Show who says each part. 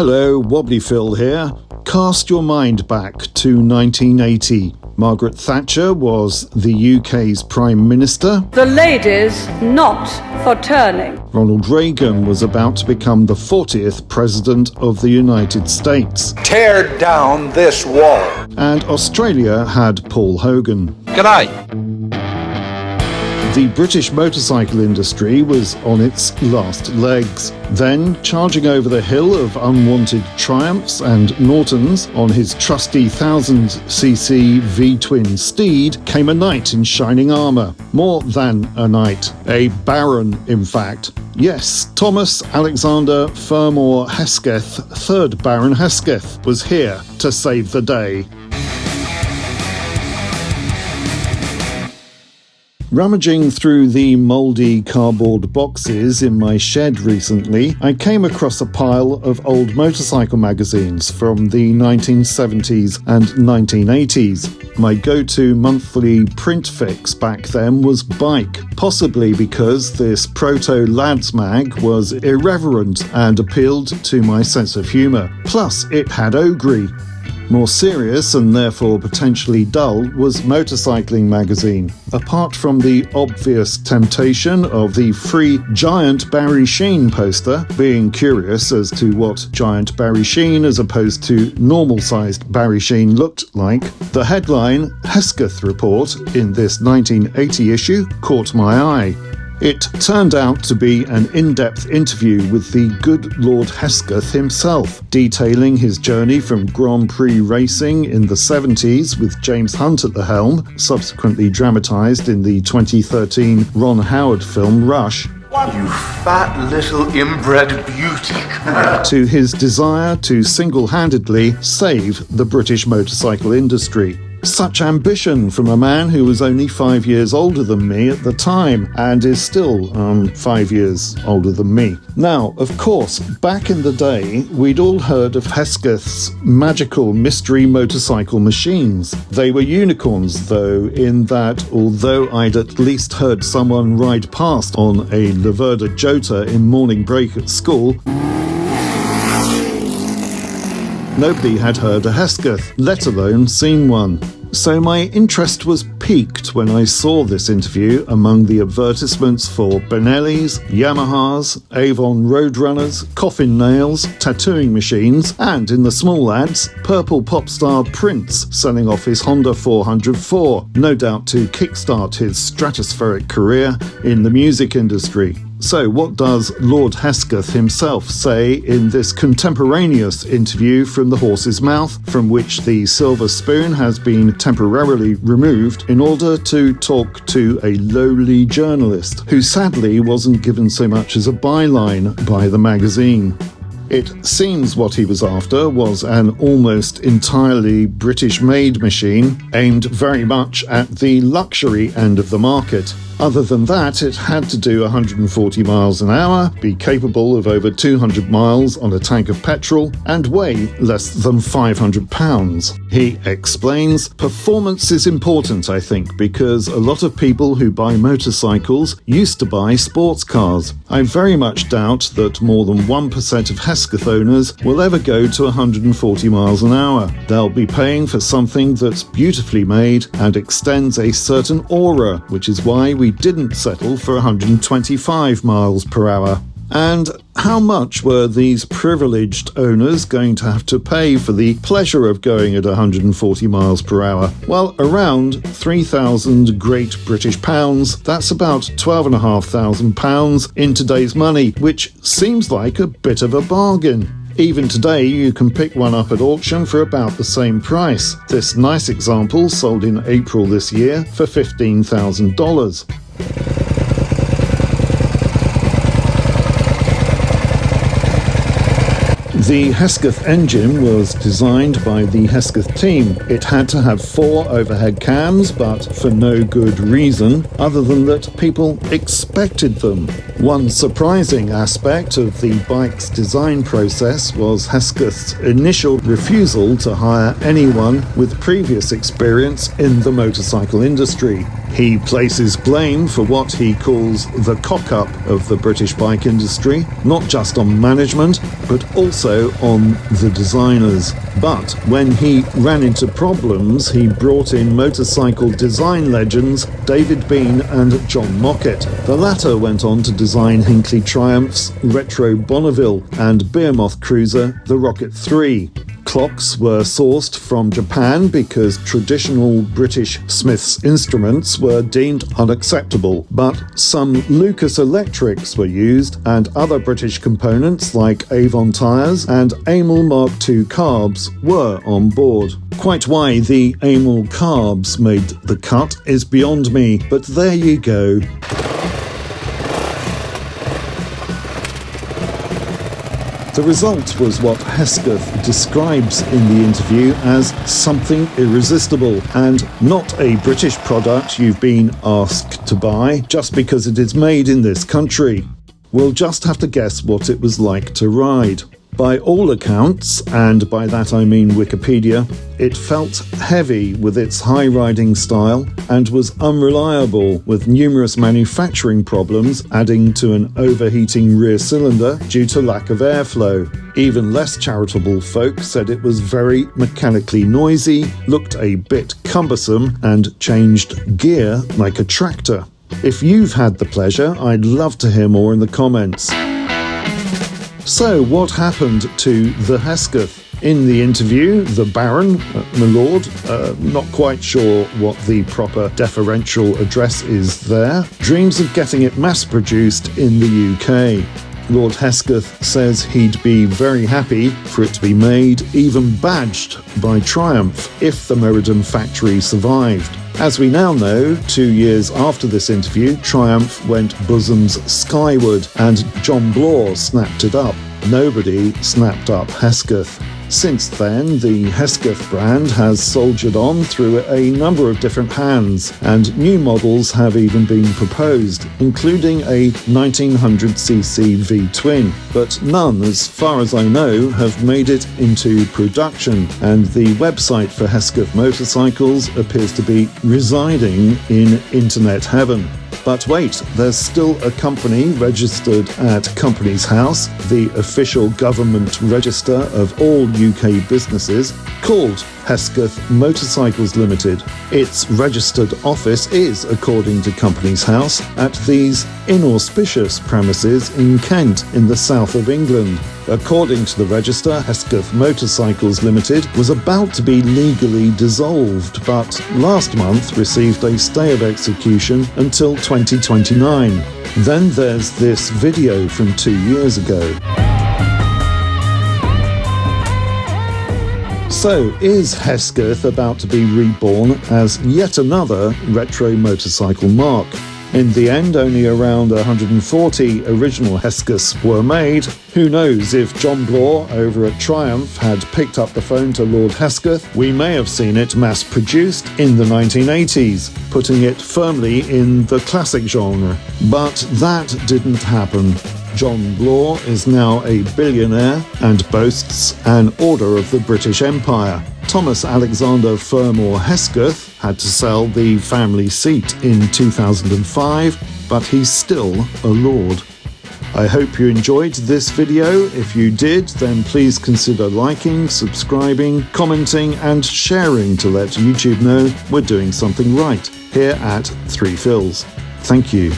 Speaker 1: Hello, Wobbly Phil here. Cast your mind back to 1980. Margaret Thatcher was the UK's Prime Minister.
Speaker 2: The ladies not for turning.
Speaker 1: Ronald Reagan was about to become the 40th President of the United States.
Speaker 3: Tear down this wall.
Speaker 1: And Australia had Paul Hogan.
Speaker 3: G'day.
Speaker 1: The British motorcycle industry was on its last legs. Then, charging over the hill of unwanted Triumphs and Nortons on his trusty 1000cc V-twin steed came a knight in shining armour. More than a knight. A baron, in fact. Yes, Thomas Alexander Fermor Hesketh, 3rd Baron Hesketh, was here to save the day. Rummaging through the mouldy cardboard boxes in my shed recently, I came across a pile of old motorcycle magazines from the 1970s and 1980s. My go-to monthly print fix back then was Bike, possibly because this proto-lads mag was irreverent and appealed to my sense of humour. Plus, it had ogre. More serious and therefore potentially dull was Motorcycling magazine. Apart from the obvious temptation of the free Giant Barry Sheen poster, being curious as to what Giant Barry Sheen as opposed to normal-sized Barry Sheen looked like, the headline Hesketh Report in this 1980 issue caught my eye. It turned out to be an in-depth interview with the good Lord Hesketh himself, detailing his journey from Grand Prix racing in the 70s with James Hunt at the helm, subsequently dramatised in the 2013 Ron Howard film Rush,
Speaker 3: You fat little inbred beauty.
Speaker 1: to his desire to single-handedly save the British motorcycle industry. Such ambition from a man who was only 5 years older than me at the time and is still 5 years older than me. Now, of course, back in the day, we'd all heard of Hesketh's magical mystery motorcycle machines. They were unicorns, though, in that although I'd at least heard someone ride past on a Laverda Jota in morning break at school, nobody had heard a Hesketh, let alone seen one. So my interest was piqued when I saw this interview among the advertisements for Benelli's, Yamahas, Avon Roadrunners, coffin nails, tattooing machines, and in the small ads, purple pop star Prince selling off his Honda 404, no doubt to kickstart his stratospheric career in the music industry. So what does Lord Hesketh himself say in this contemporaneous interview from the horse's mouth, from which the silver spoon has been temporarily removed in order to talk to a lowly journalist who sadly wasn't given so much as a byline by the magazine? It seems what he was after was an almost entirely British-made machine aimed very much at the luxury end of the market. Other than that, it had to do 140 miles an hour, be capable of over 200 miles on a tank of petrol, and weigh less than 500 pounds. He explains, performance is important, I think, because a lot of people who buy motorcycles used to buy sports cars. I very much doubt that more than 1% of Hesketh owners will ever go to 140 miles an hour. They'll be paying for something that's beautifully made and extends a certain aura, which is why we didn't settle for 125 miles per hour. And how much were these privileged owners going to have to pay for the pleasure of going at 140 miles per hour? Well, around 3,000 Great British pounds. That's about £12,500 in today's money, which seems like a bit of a bargain. Even today, you can pick one up at auction for about the same price. This nice example sold in April this year for $15,000. The Hesketh engine was designed by the Hesketh team. It had to have 4 overhead cams, but for no good reason, other than that people expected them. One surprising aspect of the bike's design process was Hesketh's initial refusal to hire anyone with previous experience in the motorcycle industry. He places blame for what he calls the cock-up of the British bike industry, not just on management, but also on the designers. But when he ran into problems, he brought in motorcycle design legends David Bean and John Mockett. The latter went on to design Hinckley Triumph's Retro Bonneville and Behemoth cruiser, the Rocket 3. Clocks were sourced from Japan because traditional British Smiths instruments were deemed unacceptable, but some Lucas electrics were used and other British components like Avon tyres and Amel Mark II carbs were on board. Quite why the Amel carbs made the cut is beyond me, but there you go. The result was what Hesketh describes in the interview as something irresistible and not a British product you've been asked to buy just because it is made in this country. We'll just have to guess what it was like to ride. By all accounts, and by that I mean Wikipedia, it felt heavy with its high riding style and was unreliable with numerous manufacturing problems adding to an overheating rear cylinder due to lack of airflow. Even less charitable folk said it was very mechanically noisy, looked a bit cumbersome and changed gear like a tractor. If you've had the pleasure, I'd love to hear more in the comments. So, what happened to the Hesketh? In the interview, the Baron, my lord, not quite sure what the proper deferential address is there, dreams of getting it mass-produced in the UK. Lord Hesketh says he'd be very happy for it to be made, even badged by Triumph, if the Meriden factory survived. As we now know, 2 years after this interview, Triumph went bosoms skyward and John Bloor snapped it up. Nobody snapped up Hesketh. Since then, the Hesketh brand has soldiered on through a number of different hands, and new models have even been proposed, including a 1900cc V-twin, but none, as far as I know, have made it into production, and the website for Hesketh Motorcycles appears to be residing in internet heaven. But wait, there's still a company registered at Companies House, the official government register of all UK businesses, called Hesketh Motorcycles Limited. Its registered office is, according to Companies House, at these inauspicious premises in Kent, in the south of England. According to the register, Hesketh Motorcycles Limited was about to be legally dissolved, but last month received a stay of execution until 2029. Then there's this video from 2 years ago. So, is Hesketh about to be reborn as yet another retro motorcycle mark? In the end, only around 140 original Heskeths were made. Who knows, if John Bloor over at Triumph had picked up the phone to Lord Hesketh, we may have seen it mass-produced in the 1980s, putting it firmly in the classic genre. But that didn't happen. John Bloor is now a billionaire and boasts an Order of the British Empire. Thomas Alexander Fermor Hesketh had to sell the family seat in 2005, but he's still a lord. I hope you enjoyed this video. If you did, then please consider liking, subscribing, commenting and sharing to let YouTube know we're doing something right here at 3 Phils. Thank you.